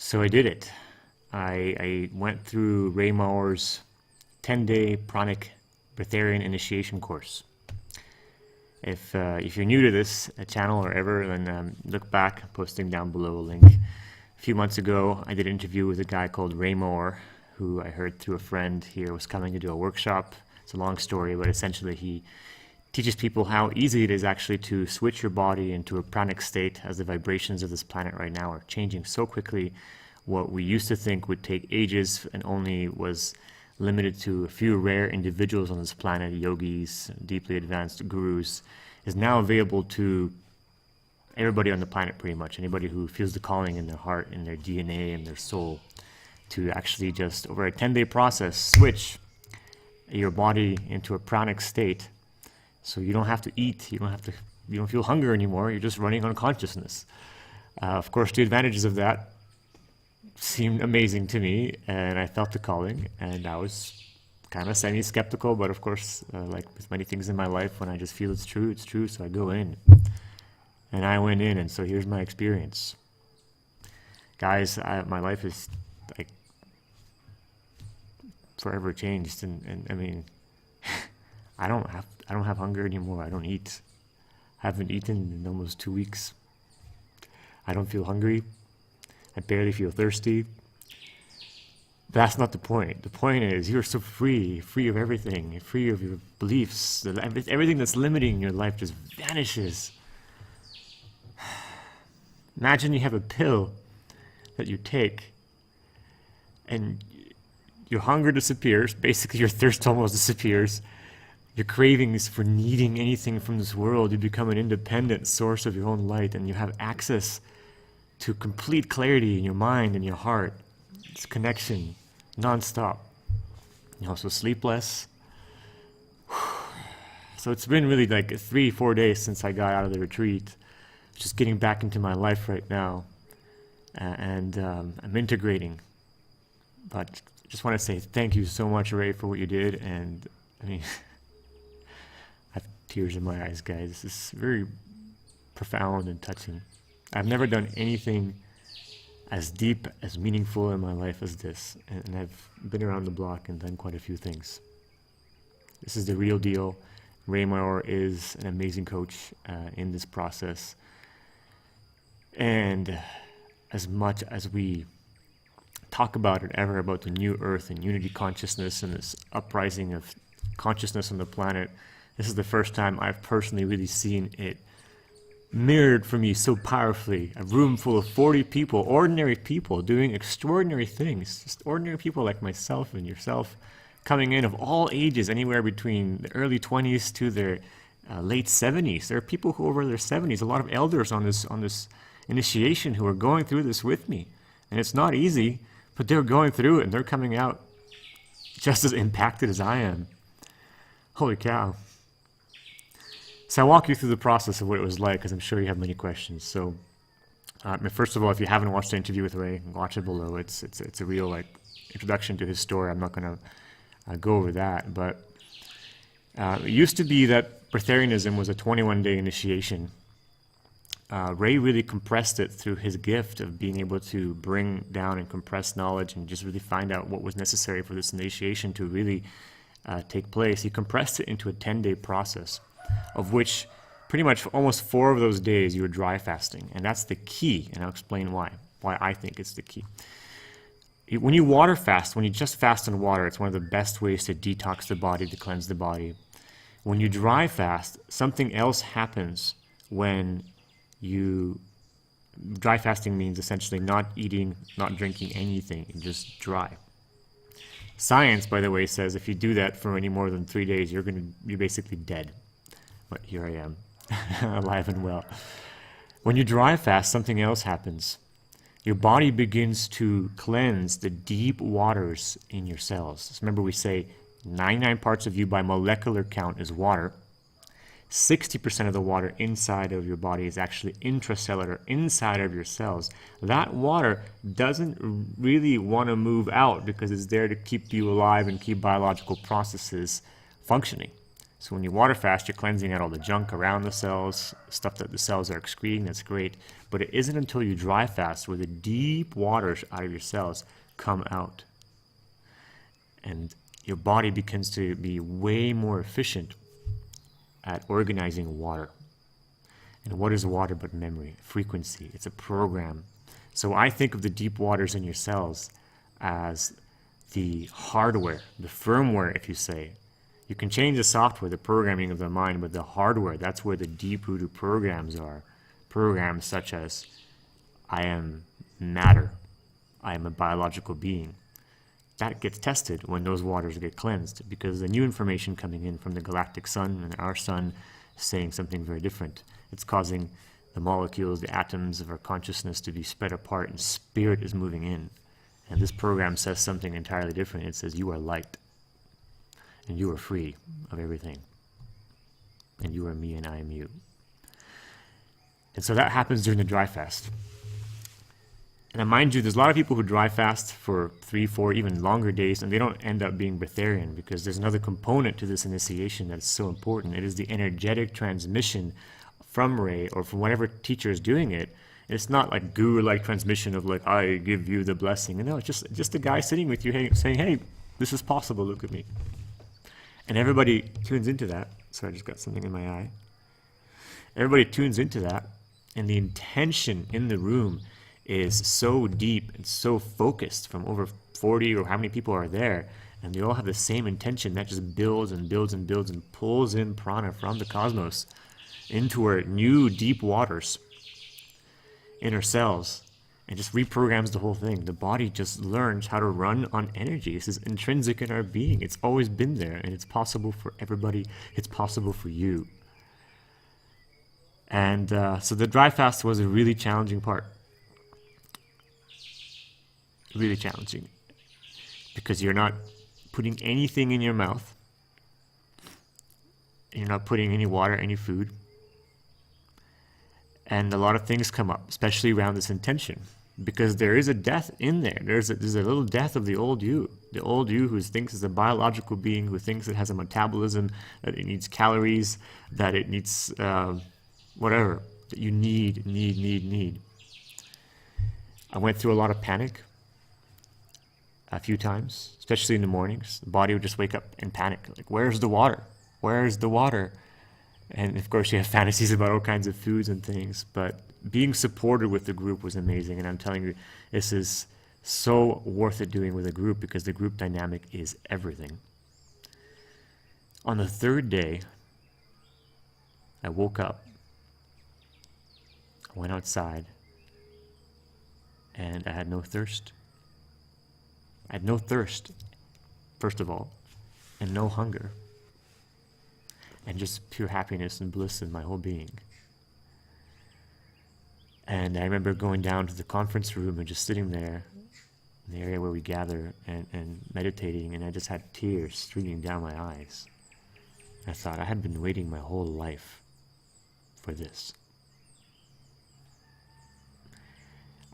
So I did it. I went through Maor's 10-day Pranic Breatharian initiation course. If you're new to this channel or ever, then look back. I'm posting down below a link. A few months ago, I did an interview with a guy called Maor, who I heard through a friend here was coming to do a workshop. It's a long story, but essentially he teaches people how easy it is actually to switch your body into a pranic state, as the vibrations of this planet right now are changing so quickly. What we used to think would take ages and only was limited to a few rare individuals on this planet, yogis, deeply advanced gurus, is now available to everybody on the planet pretty much. Anybody who feels the calling in their heart, in their DNA, and their soul, to actually just, over a 10-day process, switch your body into a pranic state. So you don't have to eat, you don't feel hunger anymore, you're just running on consciousness. Of course, the advantages of that seemed amazing to me, and I felt the calling, and I was kind of semi-skeptical, but of course, like with many things in my life, when I just feel it's true, so I go in. And I went in, and so here's my experience. Guys, my life is like forever changed, and I mean, I don't have hunger anymore. I don't eat. I haven't eaten in almost 2 weeks. I don't feel hungry. I barely feel thirsty. That's not the point. The point is you're so free of everything, free of your beliefs. Everything that's limiting your life just vanishes. Imagine you have a pill that you take and your hunger disappears. Basically, your thirst almost disappears. Your cravings for needing anything from this world, you become an independent source of your own light, and you have access to complete clarity in your mind and your heart. It's connection, non-stop. You also sleep less. So it's been really like 3-4 days since I got out of the retreat. Just getting back into my life right now. And I'm integrating. But I just want to say thank you so much, Ray, for what you did. And I mean, I have tears in my eyes, guys. This is very profound and touching. I've never done anything as deep, as meaningful in my life as this. And I've been around the block and done quite a few things. This is the real deal. Ray Maor is an amazing coach in this process. And as much as we talk about it ever, about the new earth and unity consciousness and this uprising of consciousness on the planet, this is the first time I've personally really seen it mirrored for me so powerfully. A room full of 40 people, ordinary people doing extraordinary things, just ordinary people like myself and yourself, coming in of all ages, anywhere between the early 20s to their late 70s. There are people who are over their 70s, a lot of elders on this initiation who are going through this with me. And it's not easy, but they're going through it and they're coming out just as impacted as I am. Holy cow. So I'll walk you through the process of what it was like, because I'm sure you have many questions. So first of all, if you haven't watched the interview with Ray, watch it below. It's a real like introduction to his story. I'm not going to go over that. But it used to be that Breatharianism was a 21-day initiation. Ray really compressed it through his gift of being able to bring down and compress knowledge and just really find out what was necessary for this initiation to really take place. He compressed it into a 10-day process, of which pretty much almost 4 of those days you were dry fasting. And that's the key, and I'll explain why I think it's the key. When you water fast, when you just fast on water, it's one of the best ways to detox the body, to cleanse the body. When you dry fast, something else happens when you... Dry fasting means essentially not eating, not drinking anything, and just dry. Science, by the way, says if you do that for any more than 3 days, you're basically dead. But here I am, alive and well. When you dry fast, something else happens. Your body begins to cleanse the deep waters in your cells. So remember, we say 99 parts of you by molecular count is water. 60% of the water inside of your body is actually intracellular, inside of your cells. That water doesn't really want to move out because it's there to keep you alive and keep biological processes functioning. So when you water fast, you're cleansing out all the junk around the cells, stuff that the cells are excreting, that's great. But it isn't until you dry fast where the deep waters out of your cells come out. And your body begins to be way more efficient at organizing water. And what is water but memory, frequency? It's a program. So I think of the deep waters in your cells as the hardware, the firmware, if you say. You can change the software, the programming of the mind, but the hardware, that's where the deep-rooted programs are. Programs such as, I am matter, I am a biological being. That gets tested when those waters get cleansed, because the new information coming in from the galactic sun and our sun is saying something very different. It's causing the molecules, the atoms of our consciousness to be spread apart, and spirit is moving in. And this program says something entirely different. It says you are light, and you are free of everything, and you are me and I am you. And so that happens during the dry fast. And mind you, there's a lot of people who dry fast for 3, 4, even longer days, and they don't end up being breatharian, because there's another component to this initiation that's so important. It is the energetic transmission from Ray, or from whatever teacher is doing it. It's not like guru-like transmission of like, I give you the blessing. No, it's just a guy sitting with you saying, hey, this is possible, look at me. And everybody tunes into that. Sorry, I just got something in my eye. Everybody tunes into that, and the intention in the room is so deep and so focused from over 40 or how many people are there, and they all have the same intention that just builds and builds and builds and pulls in prana from the cosmos into our new deep waters in our cells, and just reprograms the whole thing. The body just learns how to run on energy. This is intrinsic in our being. It's always been there, and it's possible for everybody. It's possible for you. And so the dry fast was a really challenging part. Really challenging. Because you're not putting anything in your mouth. You're not putting any water, any food. And a lot of things come up, especially around this intention. Because there is a death in there. There's a little death of the old you. The old you who thinks is a biological being, who thinks it has a metabolism, that it needs calories, that it needs whatever, that you need. I went through a lot of panic a few times, especially in the mornings. The body would just wake up and panic. Like, where's the water? Where's the water? And of course you have fantasies about all kinds of foods and things, but being supported with the group was amazing. And I'm telling you, this is so worth it doing with a group, because the group dynamic is everything. On the third day, I woke up, I went outside, and I had no thirst. I had no thirst, first of all, and no hunger. And just pure happiness and bliss in my whole being. And I remember going down to the conference room and just sitting there in the area where we gather and meditating, and I just had tears streaming down my eyes. I thought, I had been waiting my whole life for this.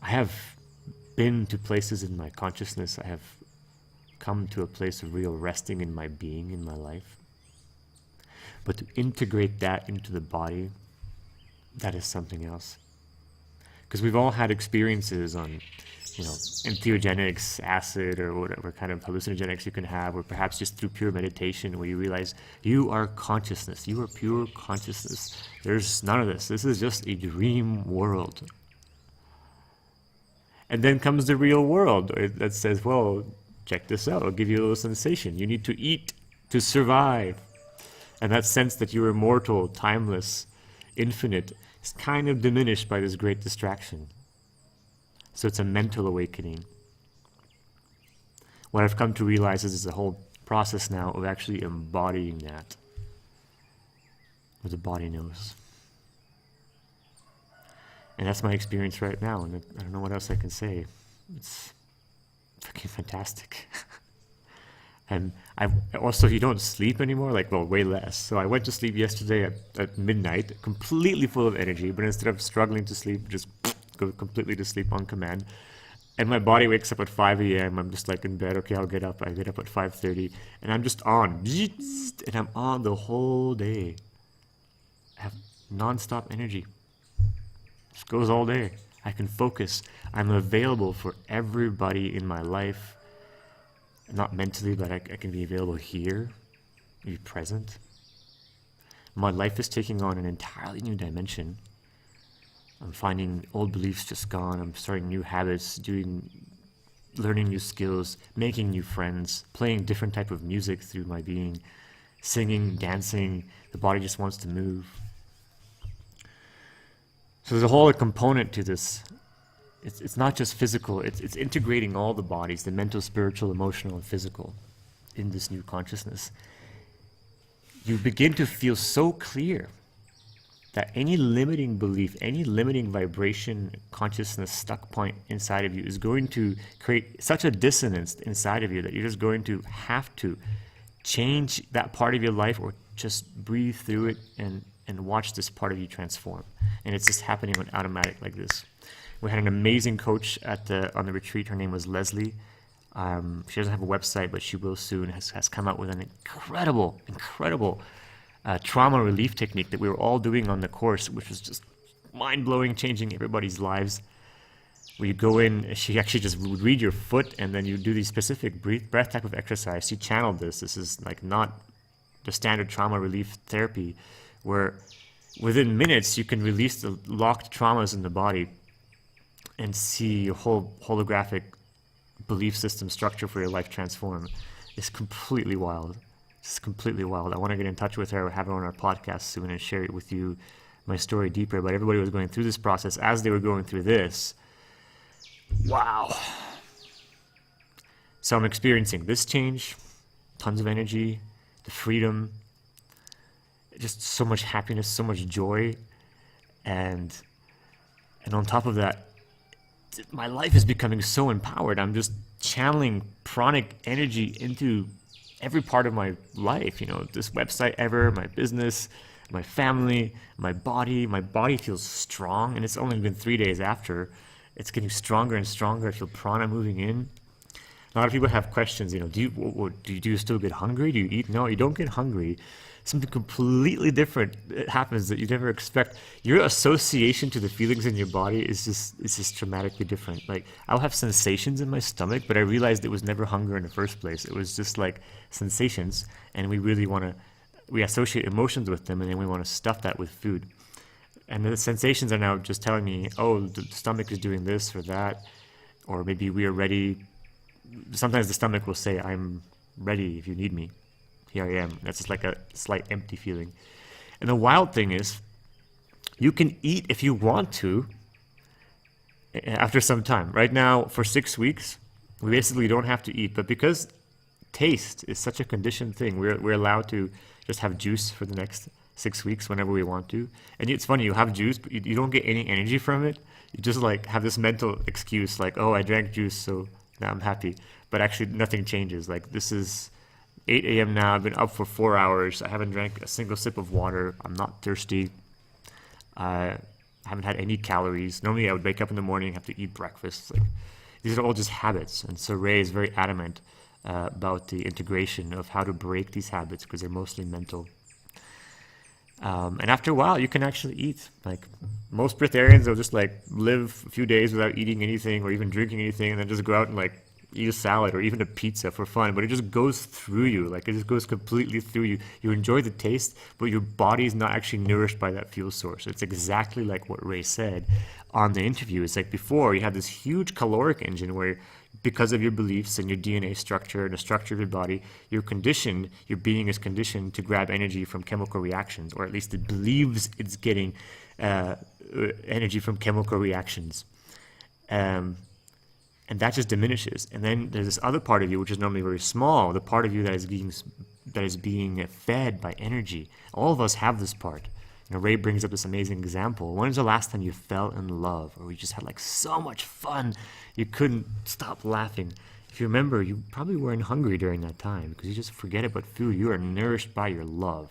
I have been to places in my consciousness. I have come to a place of real resting in my being, in my life. But to integrate that into the body, that is something else. Because we've all had experiences on, entheogenics, acid, or whatever kind of hallucinogenics you can have, or perhaps just through pure meditation, where you realize you are consciousness, you are pure consciousness. There's none of this. This is just a dream world. And then comes the real world that says, well, check this out, I'll give you a little sensation. You need to eat to survive. And that sense that you are immortal, timeless, infinite, is kind of diminished by this great distraction. So it's a mental awakening. What I've come to realize is a whole process now of actually embodying that, what the body knows. And that's my experience right now, and I don't know what else I can say. It's fucking fantastic. And I also, you don't sleep anymore, way less. So I went to sleep yesterday at midnight, completely full of energy, but instead of struggling to sleep, just go completely to sleep on command. And my body wakes up at 5 a.m. I'm just like in bed. Okay, I'll get up. I get up at 5:30, and I'm just on, and I'm on the whole day. I have non-stop energy. Just goes all day. I can focus. I'm available for everybody in my life. Not mentally, but I can be available here, be present. My life is taking on an entirely new dimension. I'm finding old beliefs just gone. I'm starting new habits, learning new skills, making new friends, playing different type of music through my being, singing, dancing. The body just wants to move. So there's a whole component to this. It's not just physical. It's integrating all the bodies, the mental, spiritual, emotional, and physical, in this new consciousness. You begin to feel so clear that any limiting belief, any limiting vibration, consciousness stuck point inside of you is going to create such a dissonance inside of you that you're just going to have to change that part of your life, or just breathe through it and watch this part of you transform. And it's just happening on automatic like this. We had an amazing coach on the retreat. Her name was Leslie. She doesn't have a website, but she will soon. Has come out with an incredible trauma relief technique that we were all doing on the course, which was just mind-blowing, changing everybody's lives. Where you go in, she actually just would read your foot, and then you do these specific breath type of exercise. She channeled this. This is like not the standard trauma relief therapy, where within minutes you can release the locked traumas in the body and see your whole holographic belief system structure for your life transform. It's completely wild. It's completely wild. I want to get in touch with her, have her on our podcast soon, and share it with you, my story deeper. But everybody was going through this process as they were going through this. Wow. So I'm experiencing this change, tons of energy, the freedom, just so much happiness, so much joy, and on top of that, my life is becoming so empowered. I'm just channeling pranic energy into every part of my life. This website ever, my business, my family, my body. My body feels strong, and it's only been 3 days after. It's getting stronger and stronger. I feel prana moving in. A lot of people have questions. Do you still get hungry? Do you eat? No, you don't get hungry. Something completely different happens that you never expect. Your association to the feelings in your body is just dramatically different. Like, I'll have sensations in my stomach, but I realized it was never hunger in the first place. It was just like sensations, and we associate emotions with them, and then we want to stuff that with food. And the sensations are now just telling me, oh, the stomach is doing this or that, or maybe we are ready. Sometimes the stomach will say, I'm ready if you need me. Here I am. That's just like a slight empty feeling. And the wild thing is, you can eat if you want to after some time. Right now, for 6 weeks, we basically don't have to eat. But because taste is such a conditioned thing, we're allowed to just have juice for the next 6 weeks whenever we want to. And it's funny, you have juice, but you don't get any energy from it. You just like have this mental excuse like, oh, I drank juice, so now I'm happy. But actually nothing changes. Like, this is 8 a.m. now. I've been up for 4 hours. I haven't drank a single sip of water. I'm not thirsty. I haven't had any calories. Normally I would wake up in the morning, have to eat breakfast. These are all just habits. And so Ray is very adamant about the integration of how to break these habits, because they're mostly mental. And after a while, you can actually eat. Like, most breatharians, they'll just live a few days without eating anything or even drinking anything, and then just go out and eat a salad or even a pizza for fun. But it just goes through you. It just goes completely through you. You enjoy the taste, but your body's not actually nourished by that fuel source. It's exactly like what Ray said on the interview. It's like before, you have this huge caloric engine where, because of your beliefs and your DNA structure and the structure of your body, your being is conditioned to grab energy from chemical reactions, or at least it believes it's getting energy from chemical reactions. And that just diminishes. And then there's this other part of you, which is normally very small, the part of you that is being fed by energy. All of us have this part. Ray brings up this amazing example. When was the last time you fell in love, or you just had so much fun, you couldn't stop laughing? If you remember, you probably weren't hungry during that time, because you just forget about food. You are nourished by your love.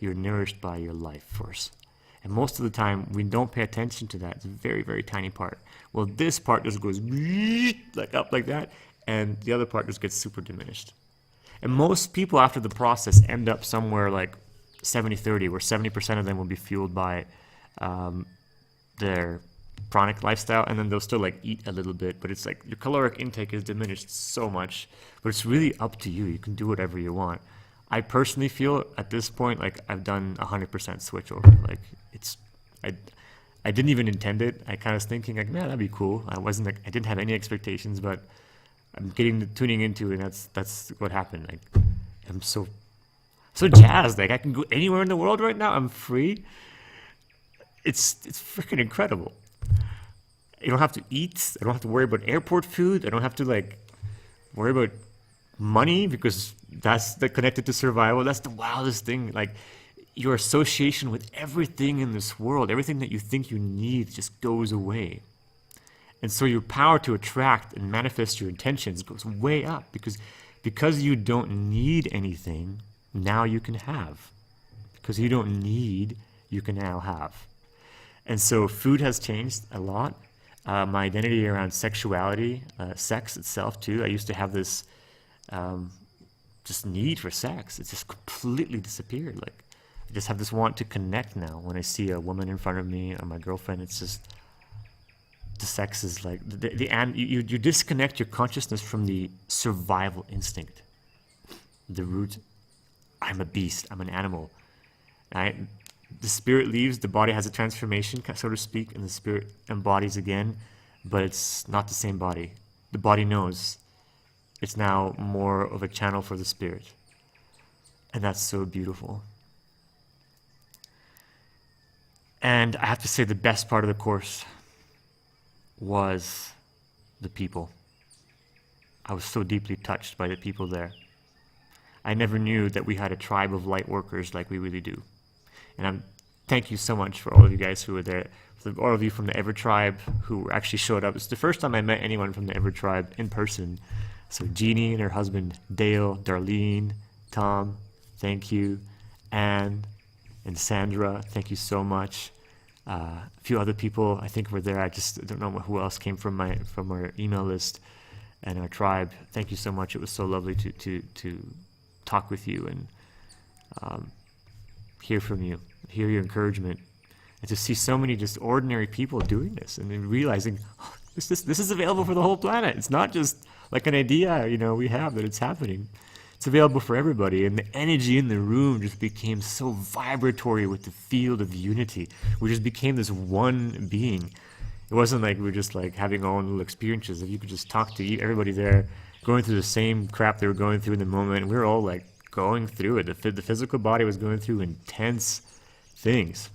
You're nourished by your life force. And most of the time, we don't pay attention to that. It's a very, very tiny part. Well, this part just goes like up like that, and the other part just gets super diminished. And most people after the process end up somewhere like 70-30, where 70% of them will be fueled by their pranic lifestyle, and then they'll still like eat a little bit, but it's like your caloric intake is diminished so much. But it's really up to you. You can do whatever you want. I personally feel at this point like I've done 100% switch over. Like I didn't even intend it. I kind of was thinking like, man, that'd be cool. I didn't have any expectations, but I'm tuning into it, and that's what happened. Like I'm so jazzed. Like I can go anywhere in the world right now. I'm free. It's freaking incredible. You don't have to eat. I don't have to worry about airport food. I don't have to like worry about money, because that's connected to survival. That's the wildest thing. Like your association with everything in this world, everything that you think you need just goes away. And so your power to attract and manifest your intentions goes way up, because you don't need anything, now you can have. Because you don't need, you can now have. And so food has changed a lot. My identity around sexuality, sex itself too. I used to have this just need for sex. It just completely disappeared. Like I just have this want to connect now. When I see a woman in front of me or my girlfriend, it's just the sex is like you disconnect your consciousness from the survival instinct, the root. I'm a beast. I'm an animal. Right? The spirit leaves, the body has a transformation, so to speak, and the spirit embodies again, but it's not the same body. The body knows it's now more of a channel for the spirit. And that's so beautiful. And I have to say the best part of the course was the people. I was so deeply touched by the people there. I never knew that we had a tribe of light workers like we really do. And thank you so much for all of you guys who were there. For all of you from the Ever Tribe who actually showed up. It's the first time I met anyone from the Ever Tribe in person. So Jeannie and her husband Dale, Darlene, Tom, thank you. Anne and Sandra, thank you so much. A few other people I think were there. I just don't know who else came from our email list and our tribe. Thank you so much. It was so lovely to talk with you and hear from you, hear your encouragement, and to see so many just ordinary people doing this and then realizing this is available for the whole planet. It's not just like an idea, we have that it's happening. It's available for everybody, and the energy in the room just became so vibratory with the field of unity. We just became this one being. It wasn't like we were just like having our own little experiences. If you could just talk to everybody there, going through the same crap they were going through in the moment, we were all like going through it. The physical body was going through intense things,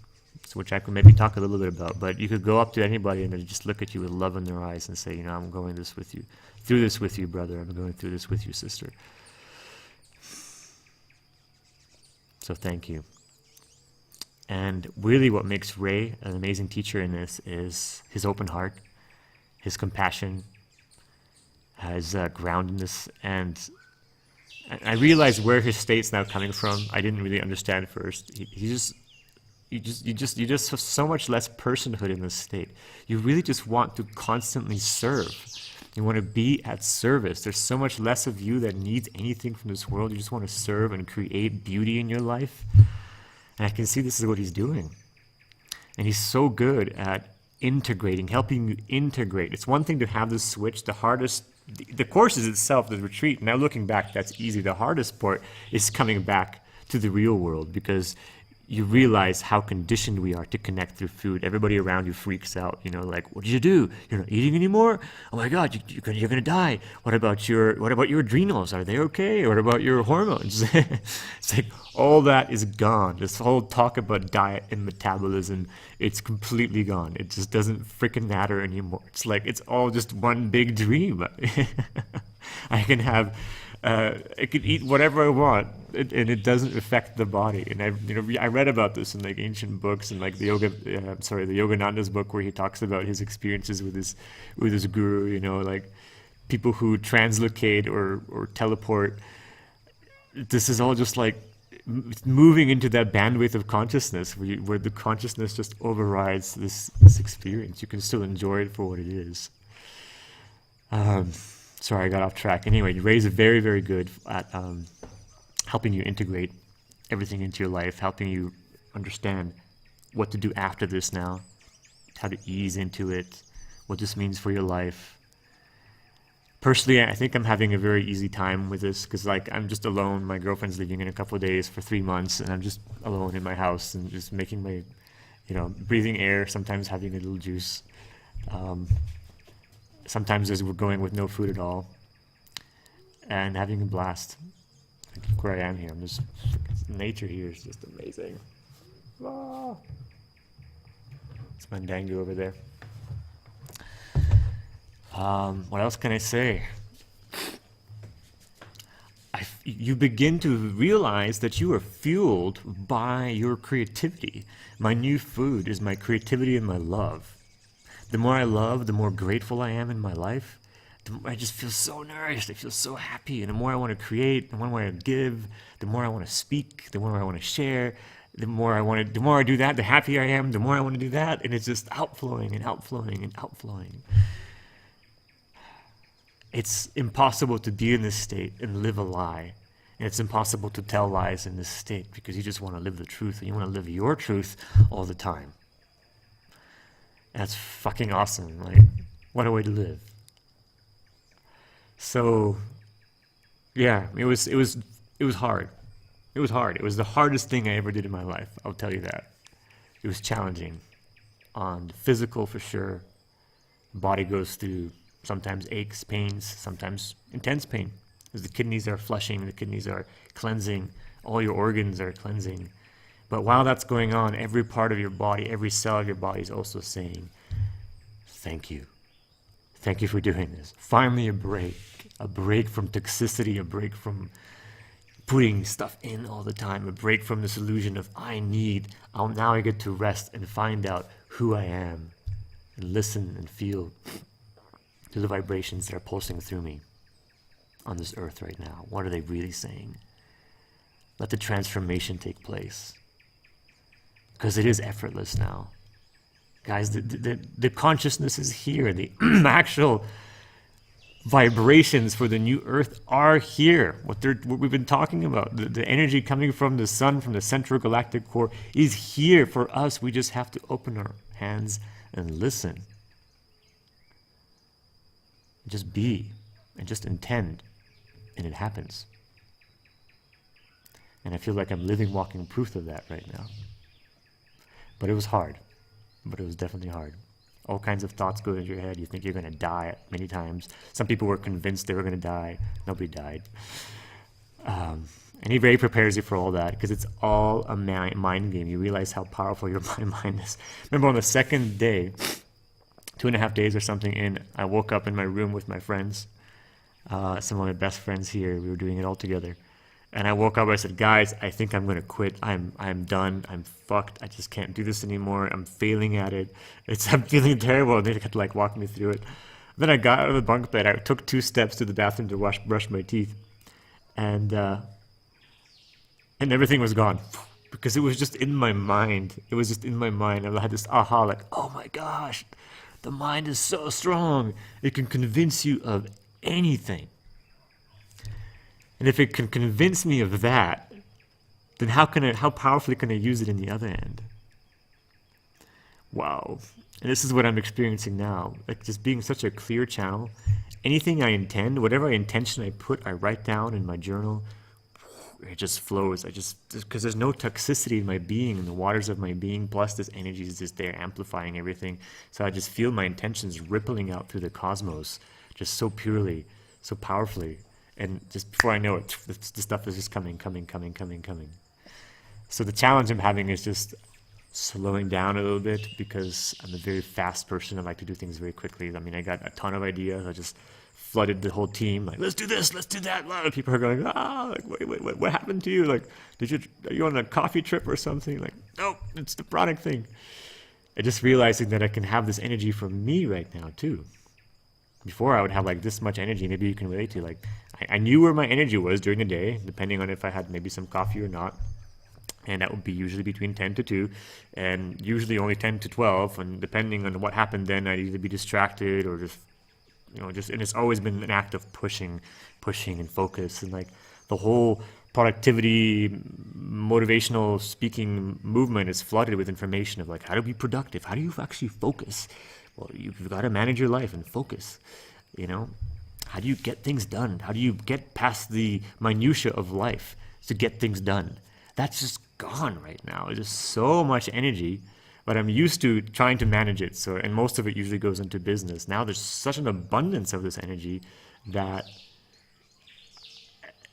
which I could maybe talk a little bit about. But you could go up to anybody and they just look at you with love in their eyes and say, I'm going through this with you, brother. I'm going through this with you, sister. So thank you. And really what makes Ray an amazing teacher in this is his open heart, his compassion, his groundedness, and I realize where his state's now coming from. I didn't really understand first. You just have so much less personhood in this state. You really just want to constantly serve. You want to be at service. There's so much less of you that needs anything from this world. You just want to serve and create beauty in your life. And I can see this is what he's doing. And he's so good at integrating, helping you integrate. It's one thing to have this switch. The course is itself, the retreat. Now looking back, that's easy. The hardest part is coming back to the real world, because you realize how conditioned we are to connect through food. Everybody around you freaks out, like, what did you do? You're not eating anymore? Oh my God, you're gonna die. What about your adrenals? Are they okay? What about your hormones? It's like all that is gone. This whole talk about diet and metabolism, it's completely gone. It just doesn't freaking matter anymore. It's like it's all just one big dream. I could eat whatever I want, and it doesn't affect the body. And I read about this in like ancient books, and like the Yogananda's book, where he talks about his experiences with his guru. Like people who translocate or teleport. This is all just like moving into that bandwidth of consciousness where the consciousness just overrides this experience. You can still enjoy it for what it is. Sorry, I got off track. Anyway, Ray's very, very good at helping you integrate everything into your life, helping you understand what to do after this now, how to ease into it, what this means for your life. Personally, I think I'm having a very easy time with this because, like, I'm just alone. My girlfriend's leaving in a couple of days for 3 months, and I'm just alone in my house and just making my, breathing air, sometimes having a little juice. Sometimes as we're going with no food at all, and having a blast. Look where I am here. Nature here is just amazing. Ah. It's my dango over there. What else can I say? You begin to realize that you are fueled by your creativity. My new food is my creativity and my love. The more I love, the more grateful I am in my life. I just feel so nourished. I feel so happy. And the more I want to create, the more I want to give, the more I want to speak, the more I want to share, the more I do that, the happier I am, the more I want to do that. And it's just outflowing and outflowing and outflowing. It's impossible to be in this state and live a lie. And it's impossible to tell lies in this state because you just want to live the truth and you want to live your truth all the time. That's fucking awesome. Like, what a way to live. So, yeah, it was hard. It was hard. It was the hardest thing I ever did in my life. I'll tell you that. It was challenging. On physical, for sure. Body goes through sometimes aches, pains, sometimes intense pain. Because the kidneys are flushing, the kidneys are cleansing, all your organs are cleansing. But while that's going on, every part of your body, every cell of your body is also saying, thank you. Thank you for doing this. Finally a break from toxicity, a break from putting stuff in all the time, a break from this illusion of now I get to rest and find out who I am and listen and feel to the vibrations that are pulsing through me on this earth right now. What are they really saying? Let the transformation take place. Because it is effortless now. Guys, the consciousness is here. The actual vibrations for the new earth are here. What we've been talking about, the energy coming from the sun, from the central galactic core, is here for us. We just have to open our hands and listen. Just be and just intend, and it happens. And I feel like I'm living, walking proof of that right now. But it was hard. But it was definitely hard. All kinds of thoughts go into your head. You think you're going to die many times. Some people were convinced they were going to die. Nobody died. And he very prepares you for all that because it's all a mind game. You realize how powerful your mind is. Remember on the second day, 2.5 days or something in, I woke up in my room with my friends. Some of my best friends here. We were doing it all together. And I woke up, I said, guys, I think I'm going to quit. I'm done. I'm fucked. I just can't do this anymore. I'm failing at it. I'm feeling terrible. And they had to walk me through it. Then I got out of the bunk bed. I took 2 steps to the bathroom to brush my teeth. And everything was gone. Because it was just in my mind. It was just in my mind. I had this aha, oh my gosh, the mind is so strong. It can convince you of anything. And if it can convince me of that, then how powerfully can I use it in the other end? Wow. And this is what I'm experiencing now. Just being such a clear channel. Anything I intend, whatever intention I put, I write down in my journal. It just flows. Because there's no toxicity in my being, in the waters of my being, plus this energy is just there amplifying everything. So I just feel my intentions rippling out through the cosmos, just so purely, so powerfully. And just before I know it, the stuff is just coming. So the challenge I'm having is just slowing down a little bit because I'm a very fast person. I like to do things very quickly. I mean, I got a ton of ideas. I just flooded the whole team. Let's do this, let's do that. A lot of people are going, wait, what happened to you? Are you on a coffee trip or something? No, it's the Pranic thing. And just realizing that I can have this energy from me right now too. Before I would have this much energy, maybe you can relate to. I knew where my energy was during the day, depending on if I had maybe some coffee or not. And that would be usually between 10 to 2, and usually only 10 to 12. And depending on what happened then, I'd either be distracted or just, and it's always been an act of pushing and focus. And like the whole productivity, motivational speaking movement is flooded with information of like, how to be productive? How do you actually focus? Well, you've got to manage your life and focus, How do you get things done? How do you get past the minutia of life to get things done? That's just gone right now. There's just so much energy, but I'm used to trying to manage it. And most of it usually goes into business. Now there's such an abundance of this energy that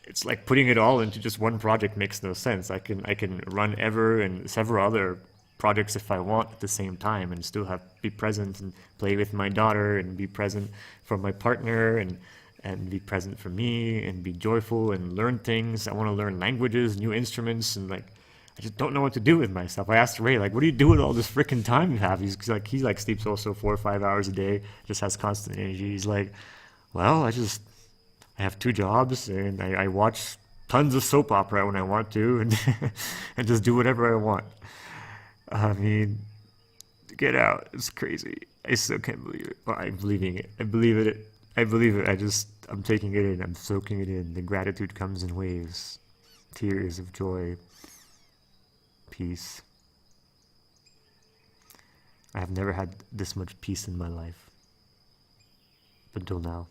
it's like putting it all into just one project makes no sense. I can run Ever and several other projects if I want at the same time and still be present and play with my daughter and be present for my partner and be present for me and be joyful and learn things. I want to learn languages, new instruments, and like I just don't know what to do with myself. I asked Ray, like, what do you do with all this freaking time you have? He sleeps also 4 or 5 hours a day, just has constant energy. He's like, well, I have 2 jobs and I watch tons of soap opera when I want to and and just do whatever I want. I mean, get out. It's crazy. I still can't believe it. Well, I'm believing it. I believe it. I'm taking it in. I'm soaking it in. The gratitude comes in waves. Tears of joy. Peace. I have never had this much peace in my life. Until now.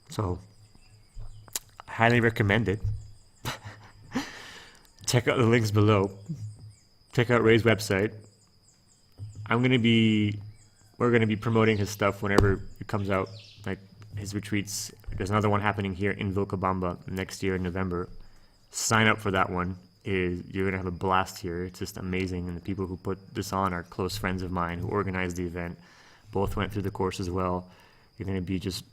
So, I highly recommend it. Check out the links below. Check out Ray's website. We're going to be promoting his stuff whenever it comes out, like his retreats. There's another one happening here in Vilcabamba next year in November. Sign up for that one. You're going to have a blast here. It's just amazing. And the people who put this on are close friends of mine who organized the event. Both went through the course as well. You're going to be just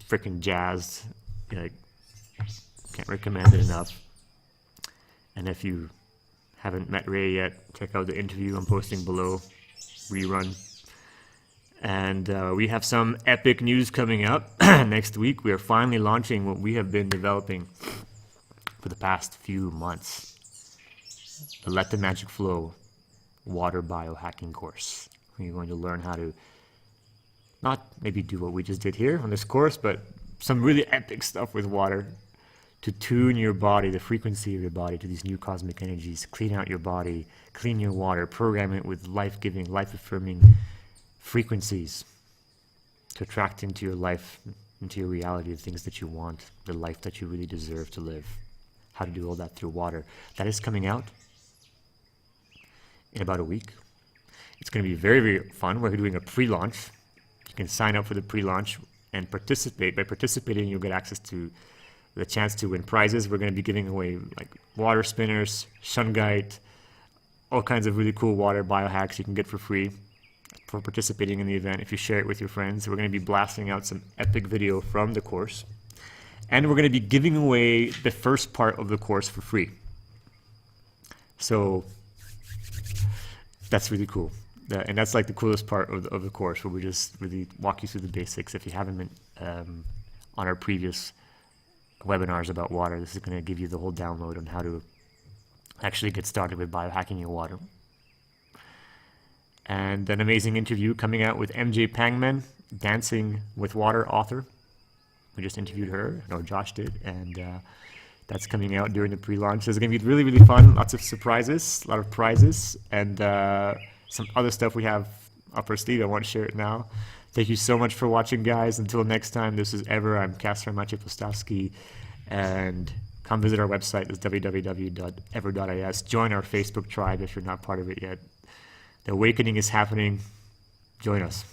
freaking jazzed. Can't recommend it enough. And if you haven't met Ray yet, check out the interview I'm posting below, rerun. And we have some epic news coming up next week. We are finally launching what we have been developing for the past few months. The Let the Magic Flow water biohacking course. You're going to learn how to not maybe do what we just did here on this course, but some really epic stuff with water to tune your body, the frequency of your body to these new cosmic energies, clean out your body, clean your water, program it with life-giving, life-affirming frequencies to attract into your life, into your reality, the things that you want, the life that you really deserve to live. How to do all that through water. That is coming out in about a week. It's going to be very, very fun. We're doing a pre-launch. You can sign up for the pre-launch and participate. By participating, you'll get access to the chance to win prizes. We're going to be giving away like water spinners, shungite, all kinds of really cool water biohacks you can get for free for participating in the event if you share it with your friends. We're going to be blasting out some epic video from the course. And we're going to be giving away the first part of the course for free. So that's really cool. And that's like the coolest part of the course, where we just really walk you through the basics. If you haven't been on our previous webinars about water, this is going to give you the whole download on how to actually get started with biohacking your water. And an amazing interview coming out with MJ Pangman, Dancing with Water author. We just interviewed her, or Josh did, and that's coming out during the pre-launch. So it's going to be really, really fun. Lots of surprises, a lot of prizes, and some other stuff we have up our sleeve. I want to share it now. Thank you so much for watching, guys. Until next time, this is Ever. I'm Kacper Postawski, and come visit our website. It's www.ever.is. Join our Facebook tribe if you're not part of it yet. The awakening is happening. Join us.